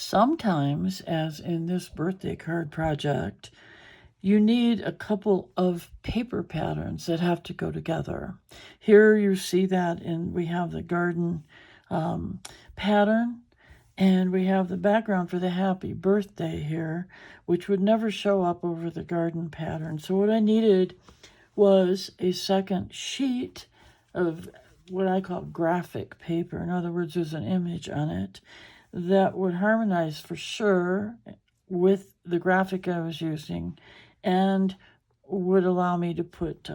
Sometimes, as in this birthday card project, you need a couple of paper patterns that have to go together. Here you see that we have the garden pattern, and we have the background for the happy birthday here, which would never show up over the garden pattern. So what I needed was a second sheet of what I call graphic paper. In other words, there's an image on it that would harmonize for sure with the graphic I was using and would allow me to put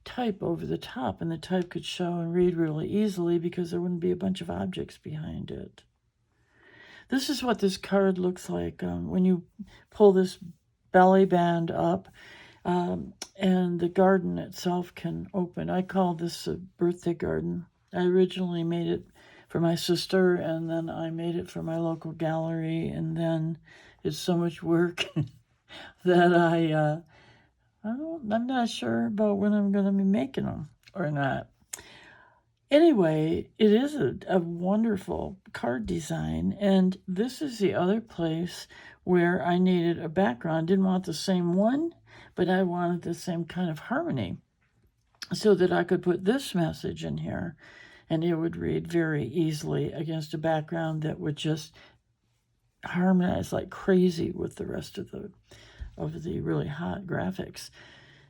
type over the top, and the type could show and read really easily because there wouldn't be a bunch of objects behind it. This is what this card looks like when you pull this belly band up, and the garden itself can open. I call this a birthday garden. I originally made it for my sister, and then I made it for my local gallery, and then it's so much work that I'm not sure about when I'm going to be making them or not. Anyway, it is a wonderful card design, and this is the other place where I needed a background. Didn't want the same one, but I wanted the same kind of harmony so that I could put this message in here, and it would read very easily against a background that would just harmonize like crazy with the rest of the really hot graphics.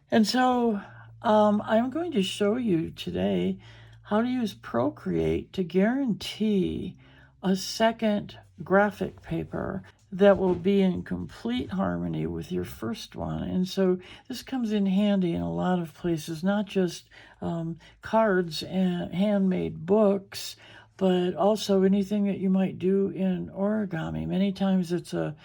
And so I'm going to show you today how to use Procreate to guarantee a second graphic paper that will be in complete harmony with your first one. And so this comes in handy in a lot of places, not just cards and handmade books, but also anything that you might do in origami. Many times it's a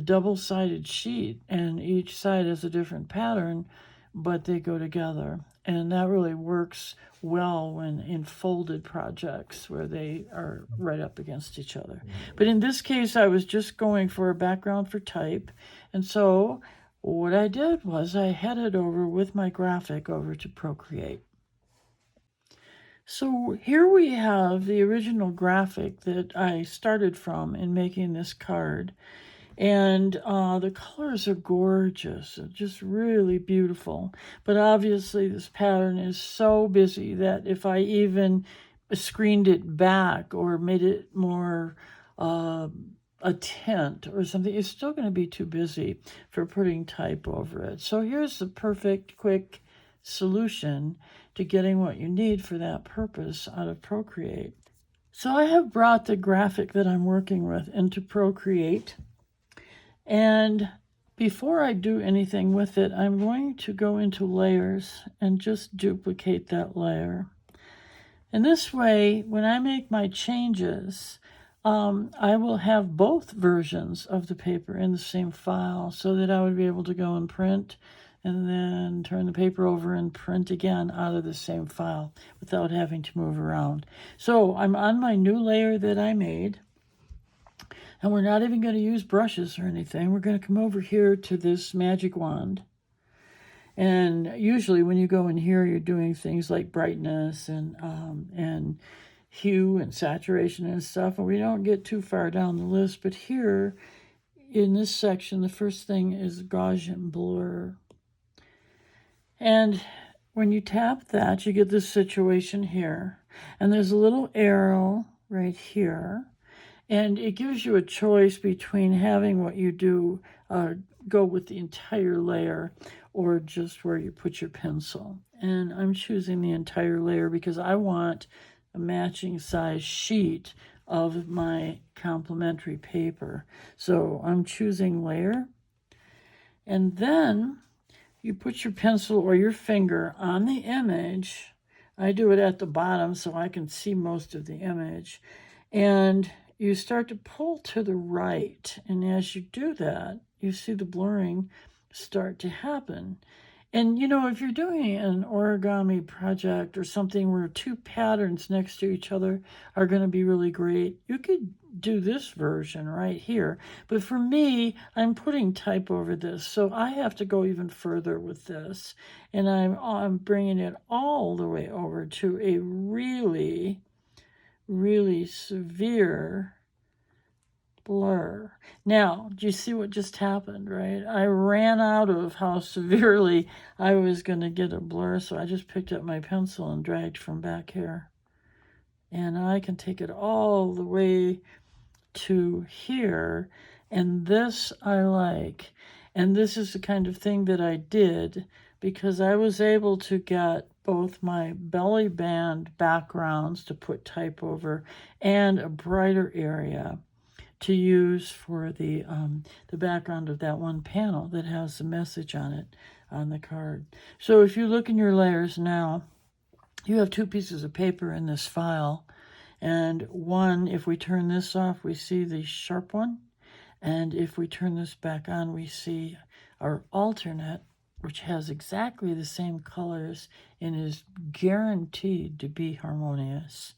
double-sided sheet, and each side has a different pattern, but they go together. And that really works well when in folded projects where they are right up against each other. But in this case, I was just going for a background for type. And so what I did was I headed over with my graphic over to Procreate. So here we have the original graphic that I started from in making this card. And the colors are gorgeous, just really beautiful. But obviously this pattern is so busy that if I even screened it back or made it more a tint or something, it's still going to be too busy for putting type over it. So here's the perfect, quick solution to getting what you need for that purpose out of Procreate. So I have brought the graphic that I'm working with into Procreate. And before I do anything with it, I'm going to go into layers and just duplicate that layer. And this way, when I make my changes, I will have both versions of the paper in the same file so that I would be able to go and print and then turn the paper over and print again out of the same file without having to move around. So I'm on my new layer that I made. And we're not even going to use brushes or anything. We're going to come over here to this magic wand. And usually when you go in here, you're doing things like brightness and hue and saturation and stuff. And we don't get too far down the list. But here in this section, the first thing is Gaussian blur. And when you tap that, you get this situation here. And there's a little arrow right here. And it gives you a choice between having what you do go with the entire layer or just where you put your pencil. And I'm choosing the entire layer because I want a matching size sheet of my complementary paper. So I'm choosing layer. And then you put your pencil or your finger on the image. I do it at the bottom so I can see most of the image. And you start to pull to the right, and as you do that, you see the blurring start to happen. And, you know, if you're doing an origami project or something where two patterns next to each other are going to be really great, you could do this version right here. But for me, I'm putting type over this, so I have to go even further with this. And I'm bringing it all the way over to a really, really severe blur. Now, do you see what just happened, right? I ran out of how severely I was going to get a blur, so I just picked up my pencil and dragged from back here. And I can take it all the way to here, and this I like. And this is the kind of thing that I did because I was able to get both my belly band backgrounds to put type over and a brighter area to use for the background of that one panel that has the message on it on the card. So if you look in your layers now, you have two pieces of paper in this file. And one, if we turn this off, we see the sharp one. And if we turn this back on, we see our alternate, which has exactly the same colors and is guaranteed to be harmonious.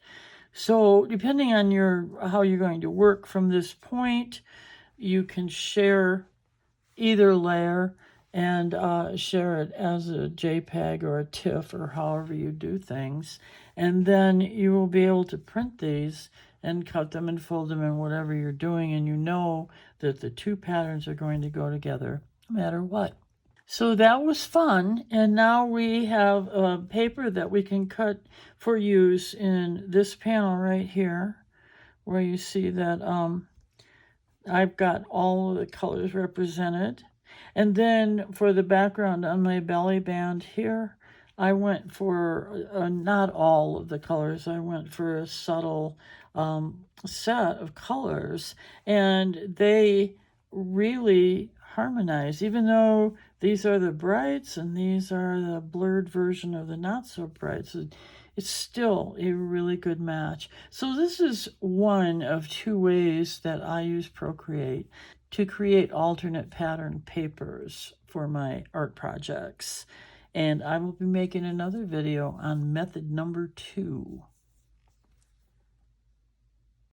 So depending on how you're going to work from this point, you can share either layer and share it as a JPEG or a TIFF or however you do things. And then you will be able to print these and cut them and fold them in whatever you're doing. And you know that the two patterns are going to go together no matter what. So that was fun. And now we have a paper that we can cut for use in this panel right here, where you see that I've got all of the colors represented. And then for the background on my belly band here, I went for not all of the colors. I went for a subtle set of colors, and they really harmonize, even though these are the brights and these are the blurred version of the not so brights. It's still a really good match. So this is one of two ways that I use Procreate to create alternate pattern papers for my art projects. And I will be making another video on method number 2.